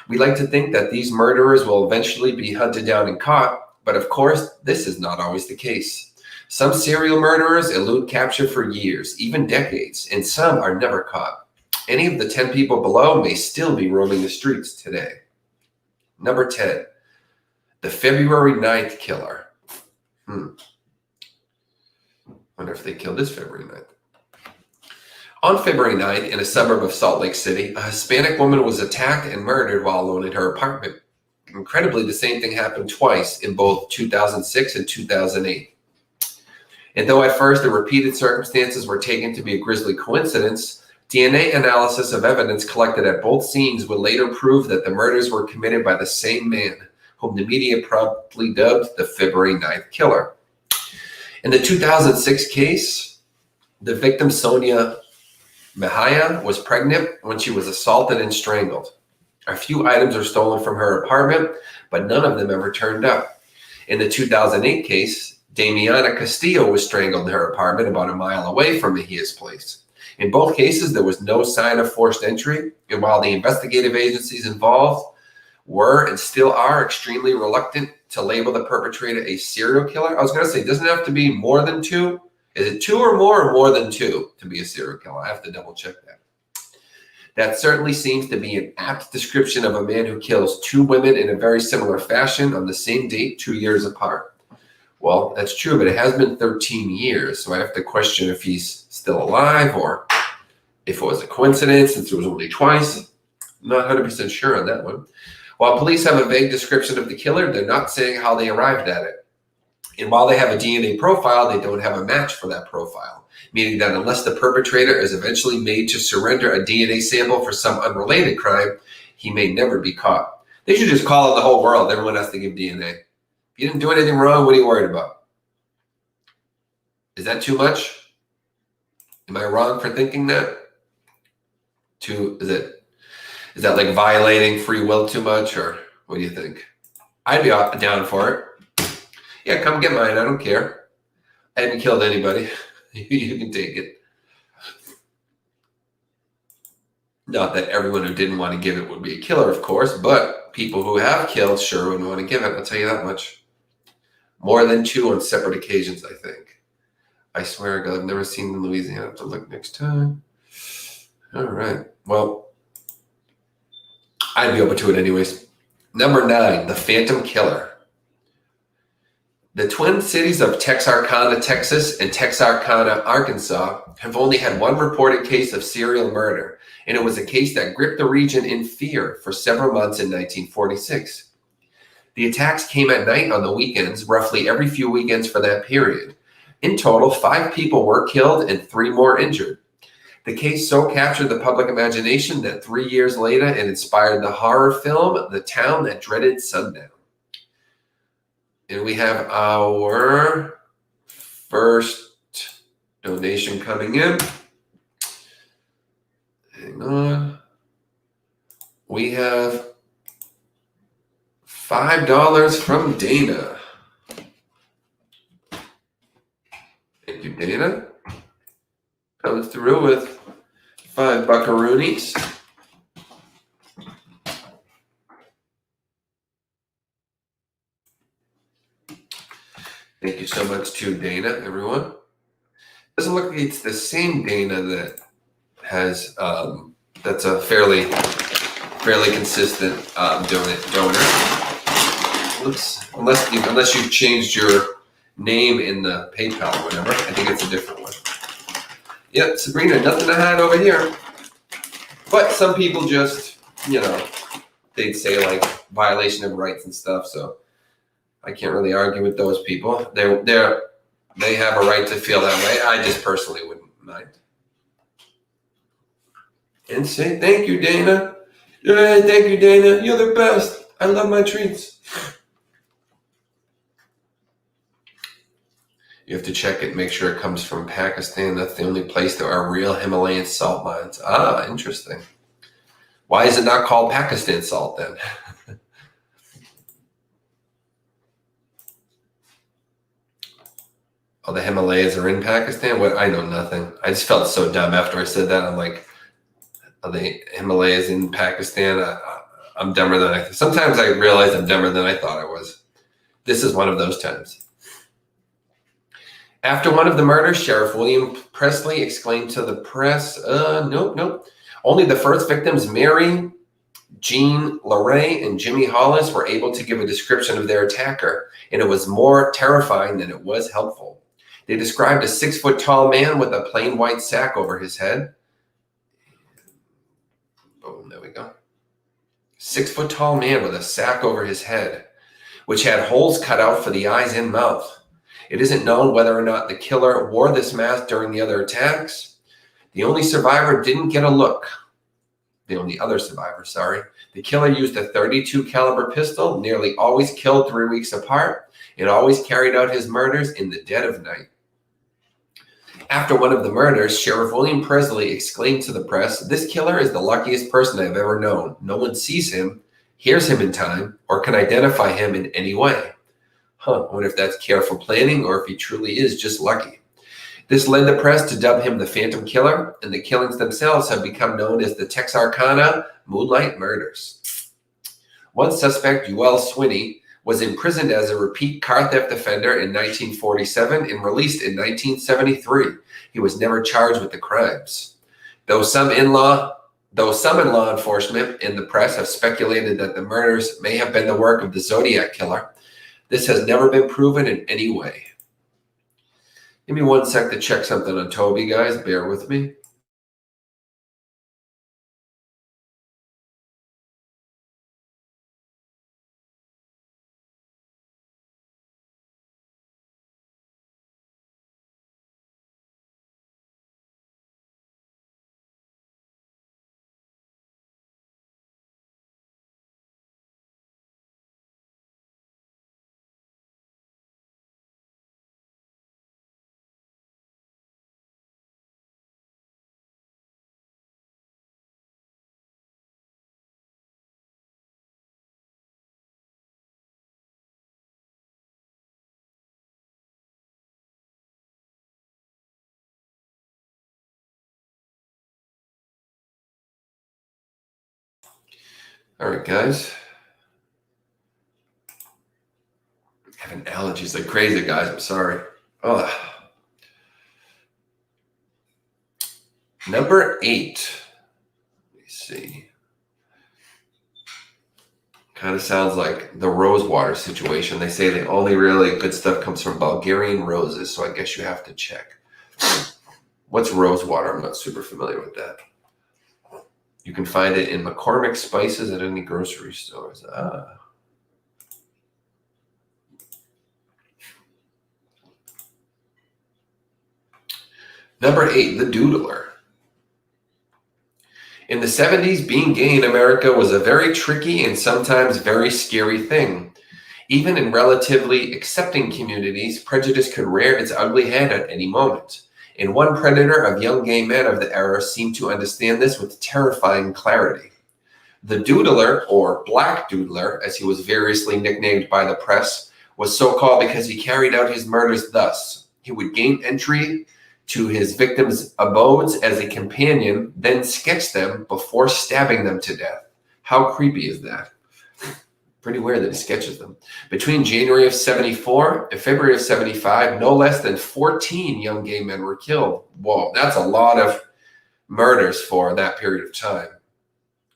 We like to think that these murderers will eventually be hunted down and caught, but of course, this is not always the case. Some serial murderers elude capture for years, even decades, and some are never caught. Any of the 10 people below may still be roaming the streets today. Number 10, the February 9th killer. Wonder if they killed this February 9th. On February 9th, in a suburb of Salt Lake City, a Hispanic woman was attacked and murdered while alone in her apartment. Incredibly, the same thing happened twice in both 2006 and 2008. And though at first the repeated circumstances were taken to be a grisly coincidence, DNA analysis of evidence collected at both scenes would later prove that the murders were committed by the same man, whom the media promptly dubbed the February 9th killer. In the 2006 case, the victim, Sonia Mejia, was pregnant when she was assaulted and strangled. A few items were stolen from her apartment, but none of them ever turned up. In the 2008 case, Damiana Castillo was strangled in her apartment about a mile away from Mejia's place. In both cases, there was no sign of forced entry, and while the investigative agencies involved were and still are extremely reluctant to label the perpetrator a serial killer, I was going to say, it doesn't have to be more than two. Is it two or more than two to be a serial killer? I have to double check that. That certainly seems to be an apt description of a man who kills two women in a very similar fashion on the same date, 2 years apart. Well, that's true, but it has been 13 years, so I have to question if he's still alive or if it was a coincidence since it was only twice. I'm not 100% sure on that one. While police have a vague description of the killer, they're not saying how they arrived at it. And while they have a DNA profile, they don't have a match for that profile, meaning that unless the perpetrator is eventually made to surrender a DNA sample for some unrelated crime, he may never be caught. They should just call it the whole world. Everyone has to give DNA. If you didn't do anything wrong, what are you worried about? Is that too much? Am I wrong for thinking that? Is that like violating free will too much, or what do you think? I'd be down for it. Yeah, come get mine. I don't care. I haven't killed anybody. You can take it. Not that everyone who didn't want to give it would be a killer, of course, but people who have killed sure would want to give it. I'll tell you that much. More than two on separate occasions, I think. I swear to God, I've never seen in Louisiana. I have to look next time. All right. Well, I'd be open to it anyways. Number 9, the Phantom Killer. The twin cities of Texarkana, Texas, and Texarkana, Arkansas, have only had one reported case of serial murder, and it was a case that gripped the region in fear for several months in 1946. The attacks came at night on the weekends, roughly every few weekends for that period. In total, 5 people were killed and 3 more injured. The case so captured the public imagination that 3 years later it inspired the horror film The Town That Dreaded Sundown. And we have our first donation coming in. Hang on. We have $5 from Dana. Thank you, Dana. Comes through with 5 buckaroonies. Thank you so much to Dana, everyone. Doesn't look like it's the same Dana that has that's a fairly consistent donor. Unless you've changed your name in the PayPal or whatever. I think it's a different one. Yep, Sabrina, nothing to hide over here. But some people just, they'd say like violation of rights and stuff, so I can't really argue with those people. They have a right to feel that way. I just personally wouldn't mind. And say thank you, Dana. Yeah, thank you, Dana. You're the best. I love my treats. You have to check it, make sure it comes from Pakistan. That's the only place there are real Himalayan salt mines. Ah, interesting. Why is it not called Pakistan salt then? Oh, the Himalayas are in Pakistan? What? I know nothing. I just felt so dumb after I said that. I'm like, are the Himalayas in Pakistan? I'm dumber than I. Sometimes I realize I'm dumber than I thought I was. This is one of those times. After one of the murders, Sheriff William Presley exclaimed to the press, nope. Only the first victims, Mary, Jean LaRae, and Jimmy Hollis, were able to give a description of their attacker, and it was more terrifying than it was helpful. They described a 6-foot-tall man with a plain white sack over his head. Boom, there we go. 6-foot-tall man with a sack over his head, which had holes cut out for the eyes and mouth. It isn't known whether or not the killer wore this mask during the other attacks. The only survivor didn't get a look. The only other survivor, sorry. The killer used a .32 caliber pistol, nearly always killed 3 weeks apart, and always carried out his murders in the dead of night. After one of the murders, Sheriff William Presley exclaimed to the press, "This killer is the luckiest person I've ever known. No one sees him, hears him in time, or can identify him in any way." I wonder if that's careful planning or if he truly is just lucky. This led the press to dub him the Phantom Killer, and the killings themselves have become known as the Texarkana Moonlight Murders. One suspect, Ewell Swinney, was imprisoned as a repeat car theft offender in 1947 and released in 1973. He was never charged with the crimes. Though some in law enforcement and the press have speculated that the murders may have been the work of the Zodiac Killer, this has never been proven in any way. Give me 1 sec to check something on Toby, guys. Bear with me. All right, guys. Having allergies like crazy, guys. I'm sorry. Ugh. Number 8. Let me see. Kind of sounds like the rosewater situation. They say the only really good stuff comes from Bulgarian roses, so I guess you have to check. What's rosewater? I'm not super familiar with that. You can find it in McCormick spices at any grocery stores. Number 8, the doodler. In the 70s, being gay in America was a very tricky and sometimes very scary thing. Even in relatively accepting communities, prejudice could rear its ugly head at any moment. And one predator of young gay men of the era seemed to understand this with terrifying clarity. The doodler, or Black Doodler, as he was variously nicknamed by the press, was so called because he carried out his murders thus. He would gain entry to his victims' abodes as a companion, then sketch them before stabbing them to death. How creepy is that? Pretty weird that he sketches them. Between January of 74 and February of 75, no less than 14 young gay men were killed. Whoa, that's a lot of murders for that period of time.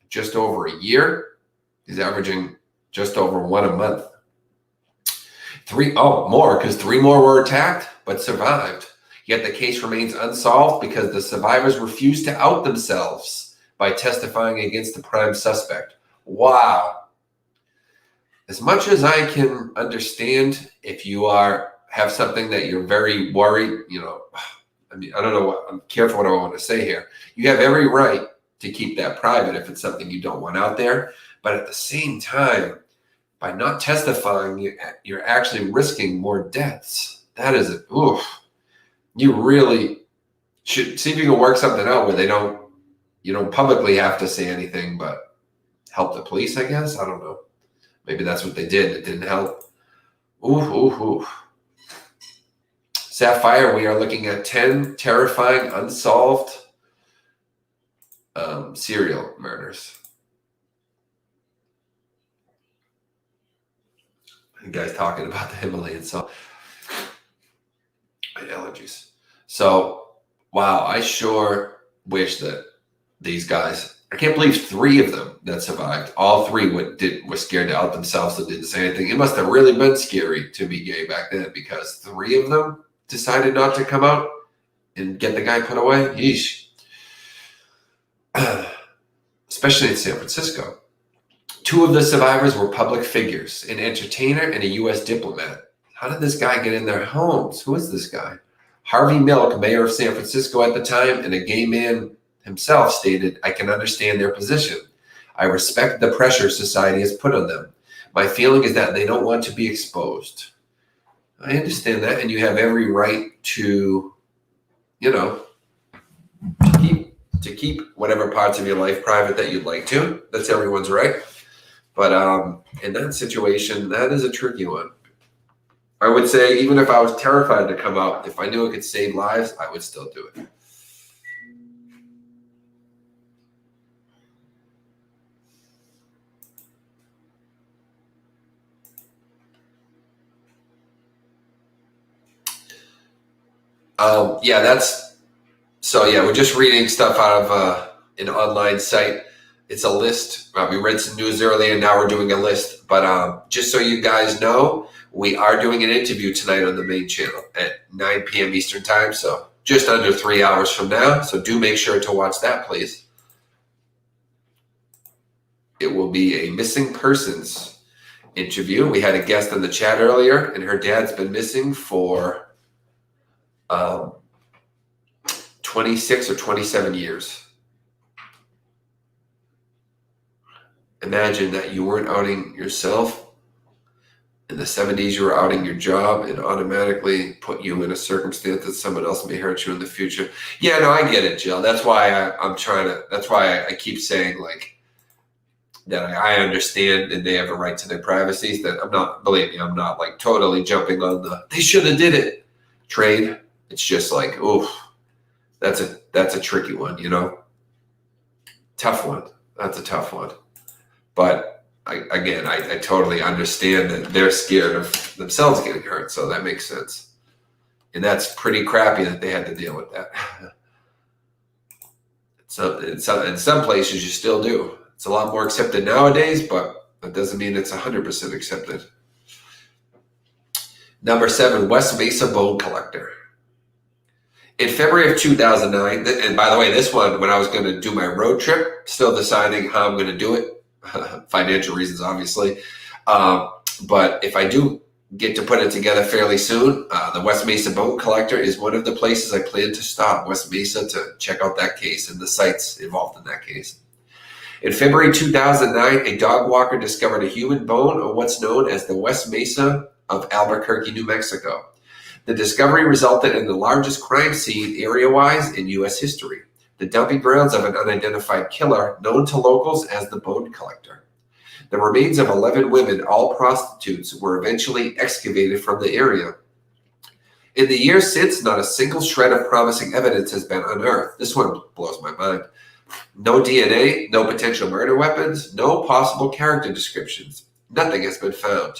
Just over a year, he's averaging just over 1 a month. More, because 3 more were attacked but survived. Yet the case remains unsolved because the survivors refused to out themselves by testifying against the prime suspect. Wow. As much as I can understand, if you have something that you're very worried, I don't know I'm careful what I want to say here. You have every right to keep that private if it's something you don't want out there. But at the same time, by not testifying, you're actually risking more deaths. That is oof. You really should see if you can work something out where you don't publicly have to say anything, but help the police, I guess. I don't know. Maybe that's what they did. It didn't help. Ooh. Sapphire, we are looking at 10 terrifying unsolved serial murders. You guys talking about the Himalayan salt. My allergies. So, wow, I sure wish that these guys, I can't believe 3 of them that survived. All 3 were scared to out themselves, so didn't say anything. It must have really been scary to be gay back then because 3 of them decided not to come out and get the guy put away. Yeesh. Especially in San Francisco. Two of the survivors were public figures, an entertainer and a U.S. diplomat. How did this guy get in their homes? Who is this guy? Harvey Milk, mayor of San Francisco at the time, and a gay man himself, stated, "I can understand their position. I respect the pressure society has put on them. My feeling is that they don't want to be exposed." I understand that, and you have every right to, to keep whatever parts of your life private that you'd like to. That's everyone's right. But in that situation, that is a tricky one. I would say even if I was terrified to come out, if I knew it could save lives, I would still do it. We're just reading stuff out of an online site. It's a list. We read some news earlier. Now we're doing a list. But just so you guys know, we are doing an interview tonight on the main channel at 9 p.m. Eastern time. So just under 3 hours from now. So do make sure to watch that, please. It will be a missing persons interview. We had a guest in the chat earlier, and her dad's been missing for 26 or 27 years. Imagine that you weren't outing yourself. In the 70s, you were outing your job, and automatically put you in a circumstance that someone else may hurt you in the future. Yeah, no, I get it, Jill. That's why that's why I keep saying that I understand and they have a right to their privacy. That believe me, I'm not totally jumping on they should have did it trade. It's just oof, that's a tricky one, Tough one. That's a tough one. But I totally understand that they're scared of themselves getting hurt, so that makes sense. And that's pretty crappy that they had to deal with that. So in some places you still do. It's a lot more accepted nowadays, but that doesn't mean it's 100% accepted. Number 7, West Mesa bone collector. In February of 2009, and by the way, this one, when I was going to do my road trip, still deciding how I'm going to do it. Financial reasons, obviously. But if I do get to put it together fairly soon, the West Mesa bone collector is one of the places I plan to stop, West Mesa, to check out that case and the sites involved in that case. In February 2009, a dog walker discovered a human bone on what's known as the West Mesa of Albuquerque, New Mexico. The discovery resulted in the largest crime scene area-wise in U.S. history, the dumping grounds of an unidentified killer known to locals as the bone collector. The remains of 11 women, all prostitutes, were eventually excavated from the area. In the years since, not a single shred of promising evidence has been unearthed. This one blows my mind. No DNA, no potential murder weapons, no possible character descriptions. Nothing has been found.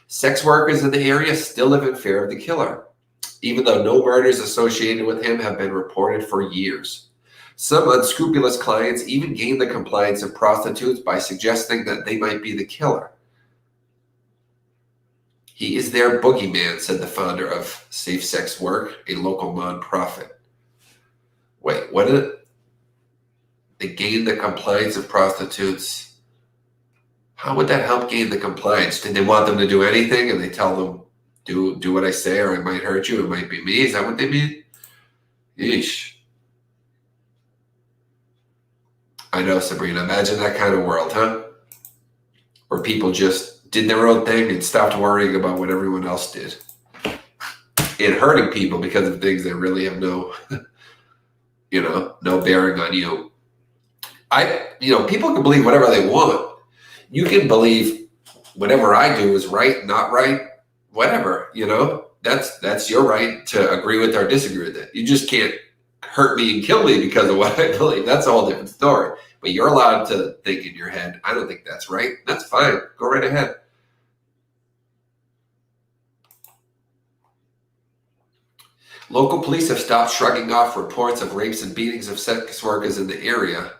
Sex workers in the area still live in fear of the killer, even though no murders associated with him have been reported for years. Some unscrupulous clients even gained the compliance of prostitutes by suggesting that they might be the killer. He is their boogeyman, said the founder of Safe Sex Work, a local nonprofit. Wait, what did they gain the compliance of prostitutes? How would that help gain the compliance? Did they want them to do anything and they tell them, do what I say or it might hurt you, it might be me? Is that what they mean? Yeesh. I know, Sabrina. Imagine that kind of world, huh? Where people just did their own thing and stopped worrying about what everyone else did. And hurting people because of things that really have no bearing on you. People can believe whatever they want. You can believe whatever I do is right, not right, whatever, That's your right to agree with or disagree with it. You just can't hurt me and kill me because of what I believe. That's a whole different story. But you're allowed to think in your head, I don't think that's right. That's fine. Go right ahead. Local police have stopped shrugging off reports of rapes and beatings of sex workers in the area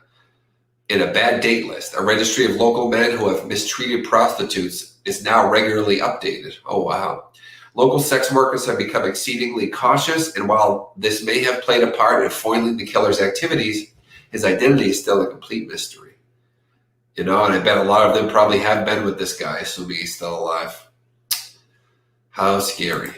in a bad date list. A registry of local men who have mistreated prostitutes is now regularly updated. Oh, wow. Local sex workers have become exceedingly cautious, and while this may have played a part in foiling the killer's activities, his identity is still a complete mystery. You know, and I bet a lot of them probably have been with this guy, assuming he's still alive. How scary.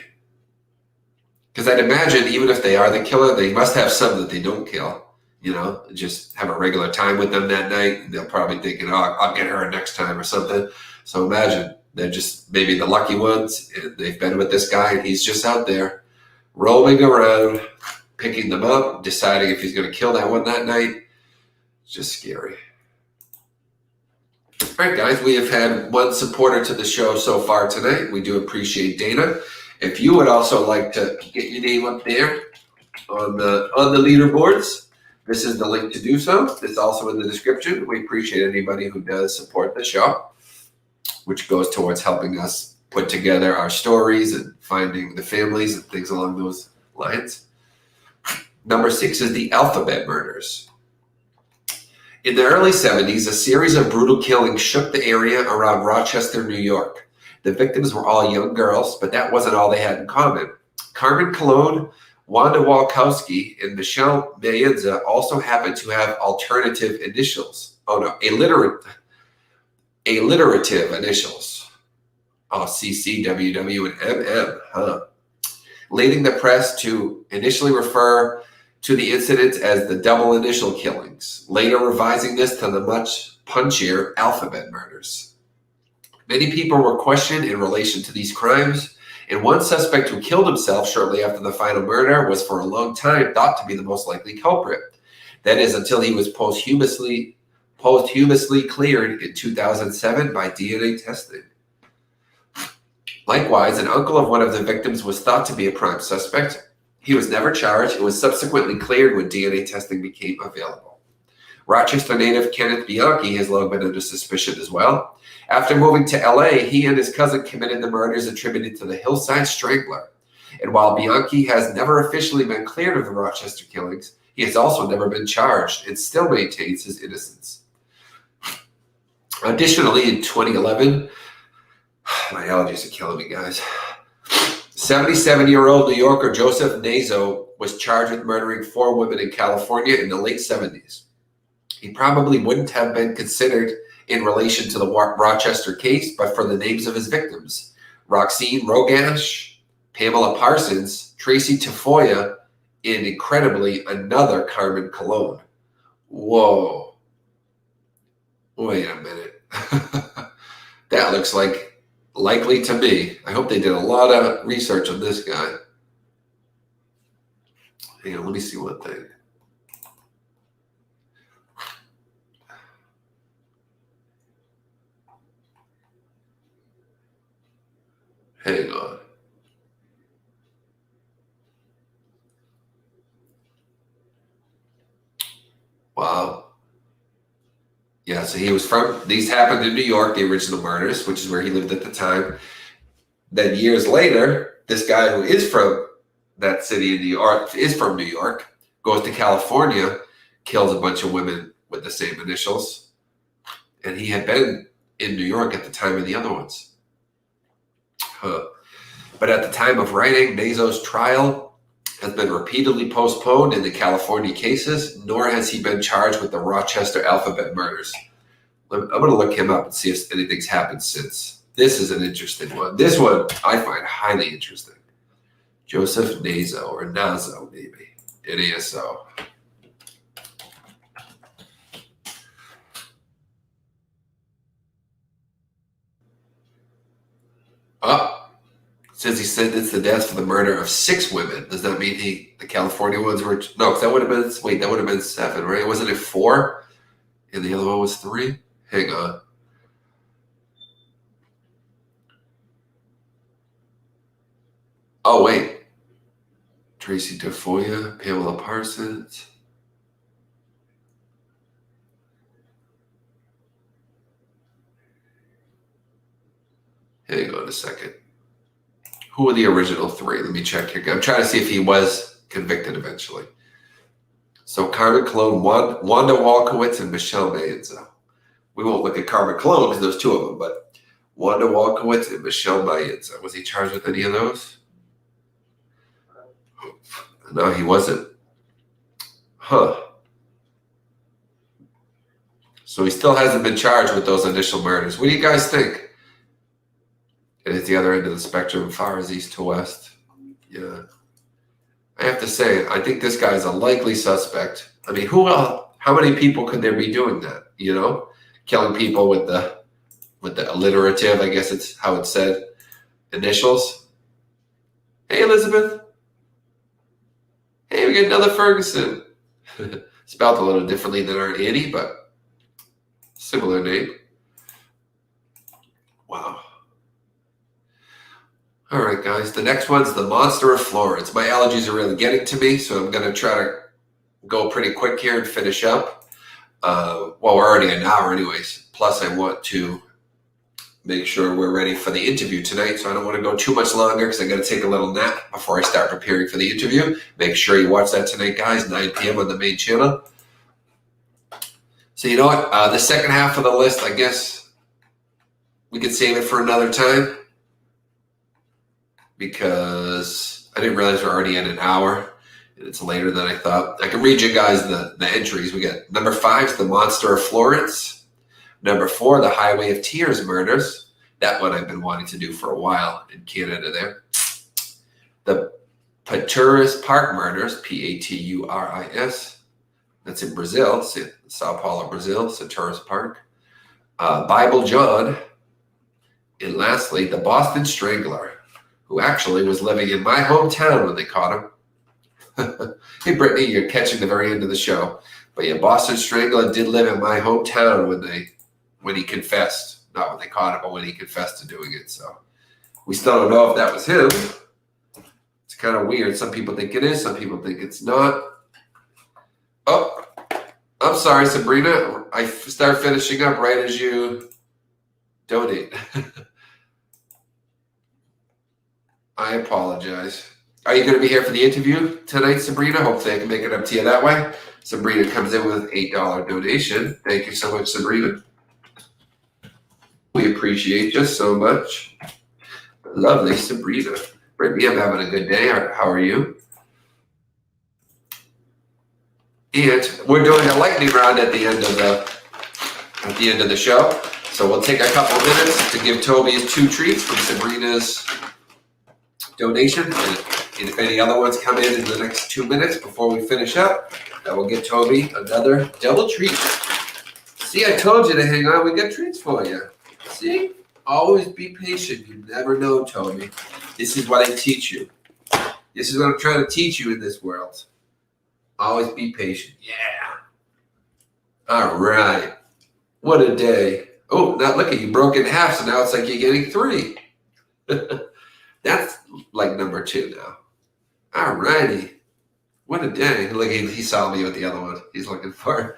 Because I'd imagine even if they are the killer, they must have some that they don't kill. You know, just have a regular time with them that night. And they'll probably think, oh, I'll get her next time or something. So imagine they're just maybe the lucky ones, and they've been with this guy, and he's just out there roaming around, picking them up, deciding if he's going to kill that one that night. It's just scary. All right, guys, we have had one supporter to the show so far tonight. We do appreciate Dana. If you would also like to get your name up there on the leaderboards, this is the link to do so. It's also in the description. We appreciate anybody who does support the show, which goes towards helping us put together our stories and finding the families and things along those lines. Number 6 is the alphabet murders. In the early 70s, a series of brutal killings shook the area around Rochester, New York. The victims were all young girls, but that wasn't all they had in common. Carmen Cologne, Wanda Walkowski, and Michelle Mayenza also happened to have alternative initials. Oh no, alliterative initials. Oh, CC, WW, and MM, huh? Leading the press to initially refer to the incidents as the double initial killings, later revising this to the much punchier alphabet murders. Many people were questioned in relation to these crimes, and one suspect who killed himself shortly after the final murder was for a long time thought to be the most likely culprit. That is, until he was posthumously cleared in 2007 by DNA testing. Likewise, an uncle of one of the victims was thought to be a prime suspect. He was never charged and was subsequently cleared when DNA testing became available. Rochester native Kenneth Bianchi has long been under suspicion as well. After moving to LA, he and his cousin committed the murders attributed to the Hillside Strangler. And while Bianchi has never officially been cleared of the Rochester killings, he has also never been charged and still maintains his innocence. Additionally, in 2011, my allergies are killing me, guys. 77-year-old New Yorker Joseph Nazo was charged with murdering 4 women in California in the late 70s. He probably wouldn't have been considered in relation to the Rochester case, but for the names of his victims: Roxine Rogash, Pamela Parsons, Tracy Tafoya, and incredibly another Carmen Cologne. Whoa. Wait a minute. That looks likely to me. I hope they did a lot of research on this guy. Hang on, let me see one thing. Hang on. Wow. Yeah, so he was these happened in New York, the original murders, which is where he lived at the time. Then years later, this guy who is from that city in New York, is from New York, goes to California, kills a bunch of women with the same initials. And he had been in New York at the time of the other ones. Huh. But at the time of writing, Nazo's trial has been repeatedly postponed in the California cases, nor has he been charged with the Rochester alphabet murders. I'm going to look him up and see if anything's happened since. This is an interesting one. This one I find highly interesting. Joseph Nazo, or Nazo maybe, N-A-S-O. Oh, says he sentenced the death for the murder of 6 women. Does that mean the California ones were, no, because that would have been 7, right? Wasn't it 4? And the other one was 3? Hang on. Oh, wait. Tracy Tafoya, Pamela Parsons. Hang on a second. Who were the original 3? Let me check here. I'm trying to see if he was convicted eventually. So Carmen Cologne, Wanda Walkowitz, and Michelle Mayenza. We won't look at Carmen Cologne because there's 2 of them, but Wanda Walkowitz and Michelle Mayenza. Was he charged with any of those? No, he wasn't. Huh. So he still hasn't been charged with those initial murders. What do you guys think? And it's the other end of the spectrum, as far as east to west. Yeah. I have to say, I think this guy's a likely suspect. I mean, who else? How many people could there be doing that? You know, killing people with the alliterative, I guess it's how it's said, initials. Hey, Elizabeth. Hey, we got another Ferguson. Spelled a little differently than our Annie, but similar name. Wow. All right, guys. The next one's the Monster of Florence. My allergies are really getting to me, so I'm going to try to go pretty quick here and finish up. Well, we're already an hour anyways. Plus, I want to make sure we're ready for the interview tonight, so I don't want to go too much longer because I got to take a little nap before I start preparing for the interview. Make sure you watch that tonight, guys, 9 p.m. on the main channel. So you know what? The second half of the list, I guess we could save it for another time because I didn't realize we're already at an hour and it's later than I thought. I can read you guys the entries. We got number 5 is the Monster of Florence. Number 4, the Highway of Tears murders. That one I've been wanting to do for a while in Canada there. The Paturas Park murders, Paturis. That's in Brazil, Sao Paulo, Brazil, Paturas Park. Bible John. And lastly, the Boston Strangler, who actually was living in my hometown when they caught him. Hey, Brittany, you're catching the very end of the show. But yeah, Boston Strangler did live in my hometown when he confessed. Not when they caught him, but when he confessed to doing it. So we still don't know if that was him. It's kind of weird. Some people think it is. Some people think it's not. Oh, I'm sorry, Sabrina. I start finishing up right as you donate. I apologize. Are you going to be here for the interview tonight, Sabrina? Hopefully I can make it up to you that way. Sabrina comes in with an $8 donation. Thank you so much, Sabrina. We appreciate you so much. Lovely, Sabrina. Brittany, I'm having a good day. How are you? And we're doing a lightning round at the end of the show. So we'll take a couple of minutes to give Toby his 2 treats from Sabrina's donation. And if any other ones come in the next 2 minutes before we finish up, I will get Toby another double treat. See, I told you to hang on. We got treats for you. See? Always be patient. You never know, Toby. This is what I teach you. This is what I'm trying to teach you in this world. Always be patient. Yeah. All right. What a day. Oh, now look at you. Broke in half, so now it's like you're getting 3. That's like number 2 now. All righty. What a day. Look, he saw me with the other one. He's looking for it.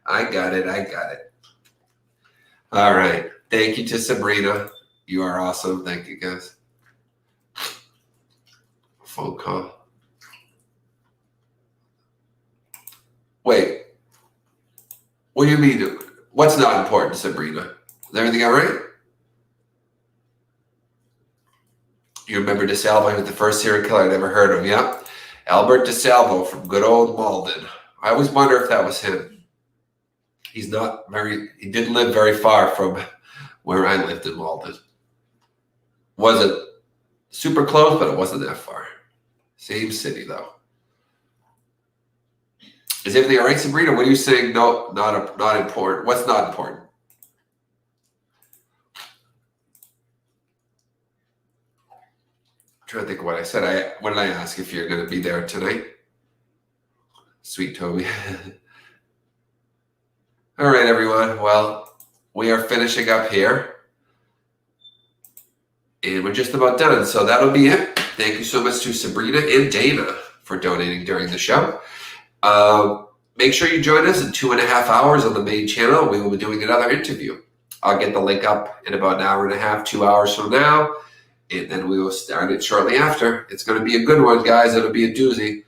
I got it. All right. Thank you to Sabrina. You are awesome. Thank you, guys. Phone call. Wait. What do you mean? What's not important, Sabrina? Is everything all right? You remember DeSalvo was the first serial killer I'd ever heard of. Yeah. Albert DeSalvo from good old Malden. I always wonder if that was him. He didn't live very far from where I lived in Malden. Wasn't super close, but it wasn't that far. Same city, though. Is everything all right, Sabrina? What are you saying? No, not important. What's not important? I'm trying to think of what I said. What did I ask if you're going to be there tonight? Sweet Toby. All right, everyone. Well, we are finishing up here. And we're just about done. So that'll be it. Thank you so much to Sabrina and Dana for donating during the show. Make sure you join us in 2.5 hours on the main channel. We will be doing another interview. I'll get the link up in about an hour and a half, 2 hours from now. And then we will start it shortly after. It's going to be a good one, guys. It'll be a doozy.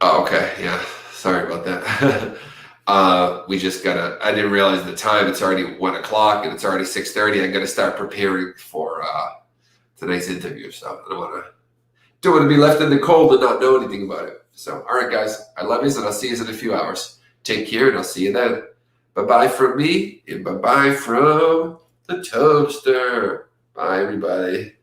Oh, okay. Yeah. Sorry about that. I didn't realize the time. It's already 1 o'clock and it's already 6:30. I got to start preparing for tonight's interview. So I don't want to Don't want to be left in the cold and not know anything about it. So, all right, guys, I love you, and I'll see you in a few hours. Take care, and I'll see you then. Bye-bye from me, and bye-bye from the toaster. Bye, everybody.